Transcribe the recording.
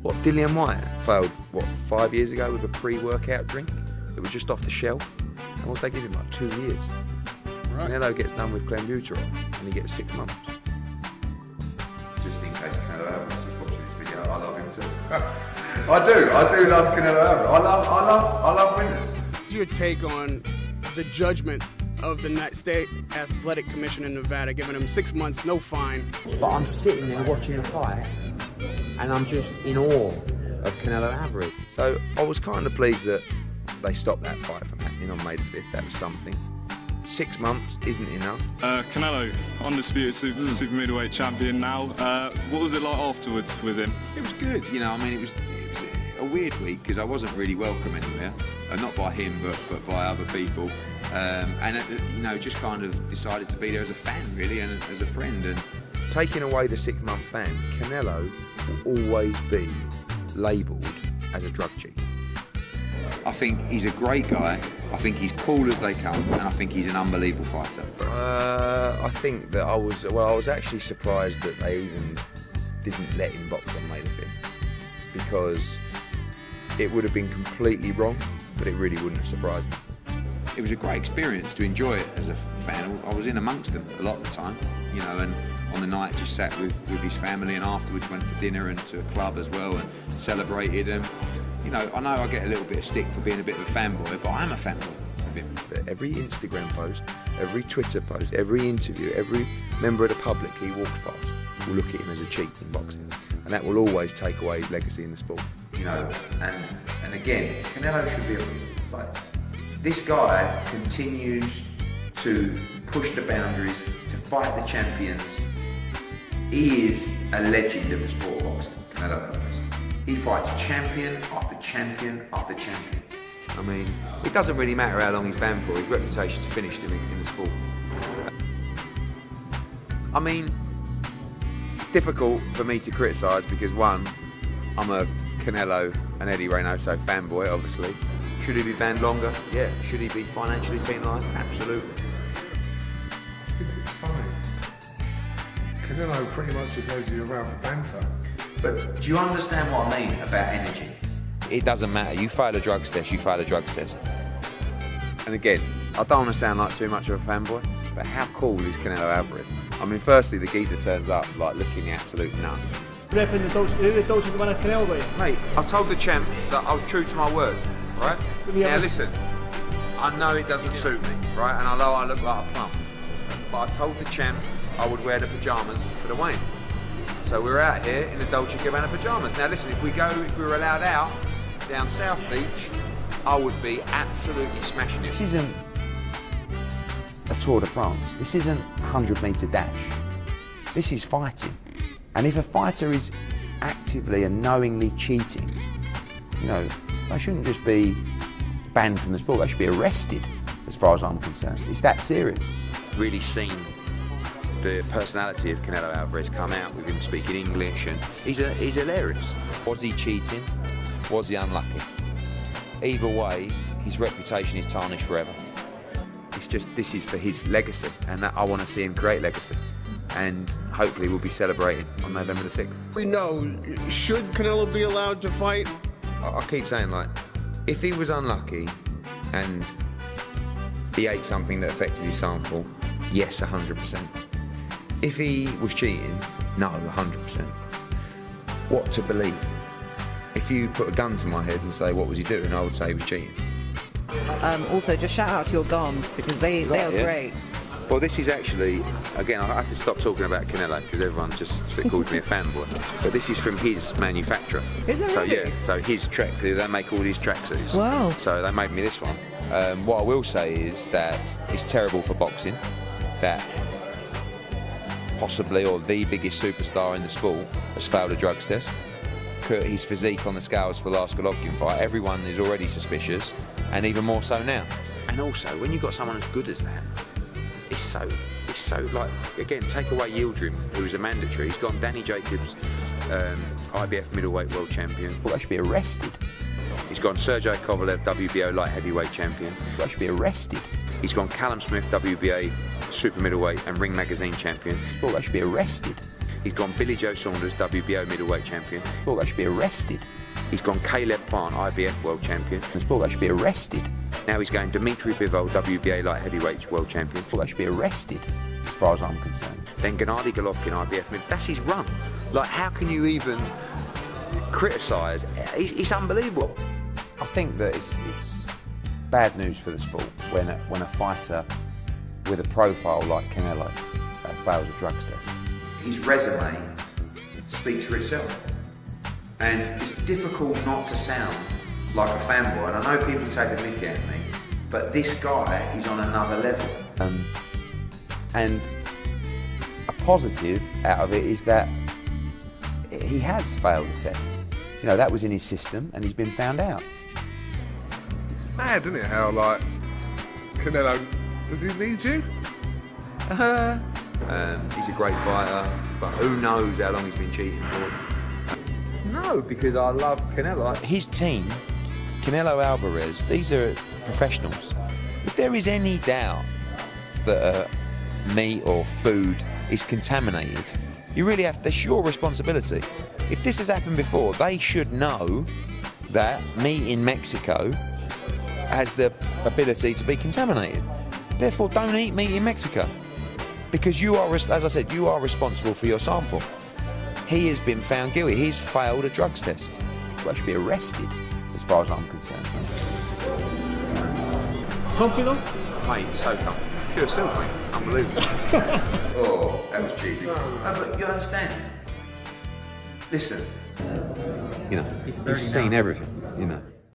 What, Dillian White failed, 5 years ago with a pre-workout drink? It was just off the shelf. And what did they give him, 2 years? Right. Canelo gets done with clenbuterol and he gets 6 months. Just in case Canelo Alvarez is watching this video, I love him too. I do love Canelo Alvarez. I love winners. What's your take on the judgment of the State Athletic Commission in Nevada, giving him 6 months, no fine? But I'm sitting there watching the fight, and I'm just in awe of Canelo Alvarez. So I was kind of pleased that they stopped that fight from happening on May the 5th. That was something. 6 months isn't enough. Canelo, undisputed super middleweight champion now. What was it like afterwards with him? It was good, you know. I mean, it was a weird week because I wasn't really welcome anywhere, not by him, but by other people. And you know, just kind of decided to be there as a fan, really, and as a friend. And taking away the 6 month ban, Canelo will always be labelled as a drug cheat. I think he's a great guy. I think he's cool as they come, and I think he's an unbelievable fighter. I think that I was actually surprised that they even didn't let him box on May the 5th, because it would have been completely wrong, but it really wouldn't have surprised me. It was a great experience to enjoy it as a fan. I was in amongst them a lot of the time, you know, and on the night just sat with his family, and afterwards went for dinner and to a club as well and celebrated him. You know I get a little bit of stick for being a bit of a fanboy, but I am a fanboy of him. Every Instagram post, every Twitter post, every interview, every member of the public he walks past will look at him as a cheat in boxing, and that will always take away his legacy in the sport. You know, and again, Canelo should be like, this guy continues to push the boundaries, to fight the champions. He is a legend of the sport of boxing, Canelo Alvarez. He fights champion after champion after champion. I mean, it doesn't really matter how long he's banned for, his reputation's finished him in the sport. I mean, it's difficult for me to criticise because, one, I'm a Canelo and Eddie Reynoso fanboy, obviously. Should he be banned longer? Yeah. Should he be financially penalised? Absolutely. It's fine. Canelo pretty much just has you around for banter. But do you understand what I mean about energy? It doesn't matter. You fail a drugs test, you fail a drugs test. And again, I don't want to sound like too much of a fanboy, but how cool is Canelo Alvarez? I mean, firstly, the geezer turns up like looking the absolute nuts. Repping the Dolce & Gabbana Canelo way. Mate, I told the champ that I was true to my word, right? Now listen, I know it doesn't suit me, right? And I know I look like a plum, but I told the champ I would wear the pyjamas for the weigh-in. So we're out here in the Dolce & Gabbana pyjamas. Now listen, if we were allowed out down South Beach, I would be absolutely smashing it. This isn't a Tour de France. This isn't a 100-metre dash. This is fighting. And if a fighter is actively and knowingly cheating, you know, they shouldn't just be banned from the sport. They should be arrested, as far as I'm concerned. It's that serious. Really seen the personality of Canelo Alvarez come out with him speaking English, and he's hilarious. Was he cheating? Was he unlucky? Either way, his reputation is tarnished forever. It's just, this is for his legacy, and that I want to see him create legacy. And hopefully we'll be celebrating on November the 6th. We know, should Canelo be allowed to fight? I keep saying, like, if he was unlucky and he ate something that affected his sample, yes, 100%. If he was cheating, no, 100%. What to believe? If you put a gun to my head and say, what was he doing, I would say he was cheating. Also, just shout out to your gums, because they are great. Well, this is actually, again, I have to stop talking about Canelo because everyone just calls me a fanboy. But this is from his manufacturer. Is it so, really? Yeah, so his track, they make all these tracksuits. Wow. So they made me this one. What I will say is that it's terrible for boxing that possibly, or the biggest superstar in the sport, has failed a drugs test. His physique on the scales for the last Golovkin fight, everyone is already suspicious, and even more so now. And also, when you've got someone as good as that, it's so like, again, take away Yildirim, who's a mandatory. He's gone Danny Jacobs, IBF middleweight world champion. Well, they should be arrested. He's gone Sergey Kovalev, WBO light heavyweight champion. They should be arrested. He's gone Callum Smith, WBA super middleweight and Ring Magazine champion. Well, they should be arrested. He's gone Billy Joe Saunders, WBO middleweight champion. Thought they should be arrested. He's gone Caleb Plant, IBF world champion. Thought they should be arrested. Now he's going Dimitri Bivol, WBA light heavyweight world champion. Thought they should be arrested, as far as I'm concerned. Then Gennady Golovkin, IBF mid. That's his run. Like, how can you even criticise? It's unbelievable. I think that it's bad news for the sport when a fighter with a profile like Canelo fails a drugs test. His resume speaks for itself. And it's difficult not to sound like a fanboy. And I know people take the mick out of me, but this guy is on another level. And a positive out of it is that he has failed the test. You know, that was in his system and he's been found out. It's mad, isn't it, how, like, Canelo, does he need you? He's a great fighter, but who knows how long he's been cheating for. No, because I love Canelo. His team, Canelo Alvarez, these are professionals. If there is any doubt that meat or food is contaminated, you really have, that's your responsibility. If this has happened before, they should know that meat in Mexico has the ability to be contaminated. Therefore, don't eat meat in Mexico. Because you are, as I said, you are responsible for your sample. He has been found guilty. He's failed a drugs test. Well, he should be arrested, as far as I'm concerned. Comfy though? Mate, so comfy. Pure silk, mate. Unbelievable. Oh, that was cheesy. No, but you understand? Listen, you know, he's seen everything, you know.